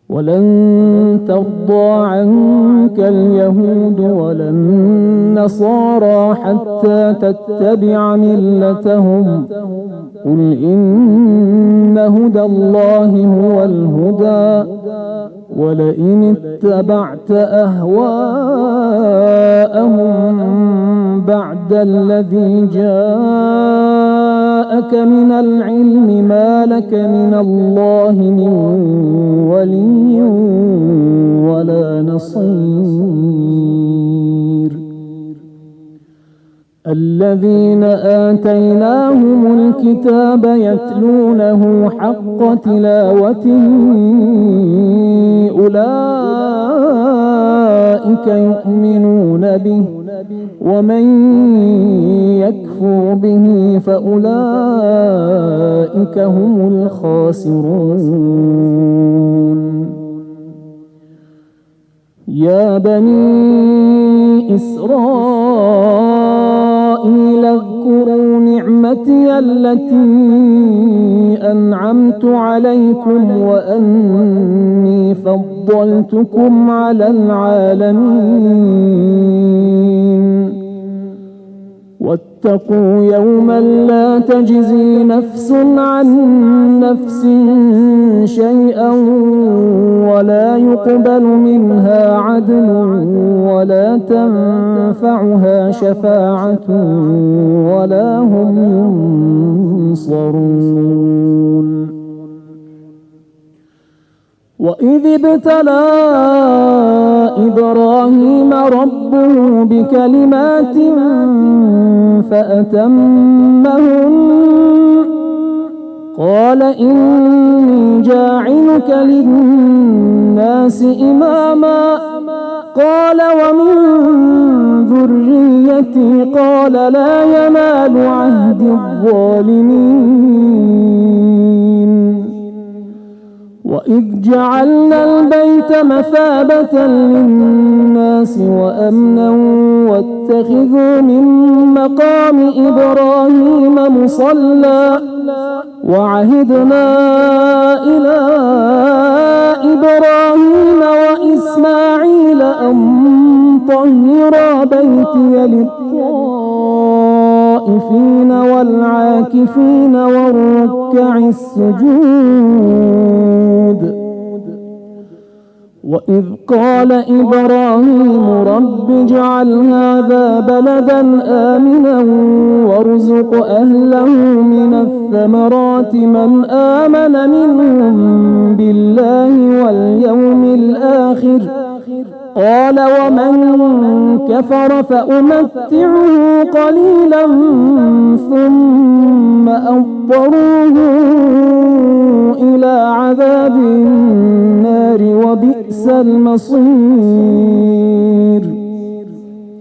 ولن ترضى عنك اليهود ولا النصارى حتى تتبع ملتهم قل إن هدى الله هو الهدى ولئن اتبعت أهواءهم بعد الذي جاءك من العلم ما لك من الله من ولي ولا نصير. الذين آتيناهم الكتاب يتلونه حق تلاوته أولئك يؤمنون به ومن يكفر به فأولئك هم الخاسرون. يا بني إسرائيل اذكروا نعمتي التي أنعمت عليكم وأني فضلتكم على العالمين. واتقوا يوما لا تجزي نفس عن نفس شيئا ولا يقبل منها عدل ولا تنفعها شفاعة ولا هم ينصرون. وإذ ابتلى إبراهيم ربه بكلمات فأتمهن قال إني جاعلك للناس إماما قال ومن ذريتي قال لا ينال عهد الظالمين. وإذ جعلنا البيت مثابة للناس وأمنا واتخذوا من مقام إبراهيم مصلى وعهدنا إلى إبراهيم وإسماعيل أن طهرا بيتي للطائفين والعاكفين والركع السجود. وإذ قال إبراهيم رب اجعل هذا بلدا آمنا وارزق أهله من الثمرات من آمن منهم بالله واليوم الآخر قال ومن كفر فأمتعه قليلا ثم أضطروه إلى عذاب النار وبئس المصير.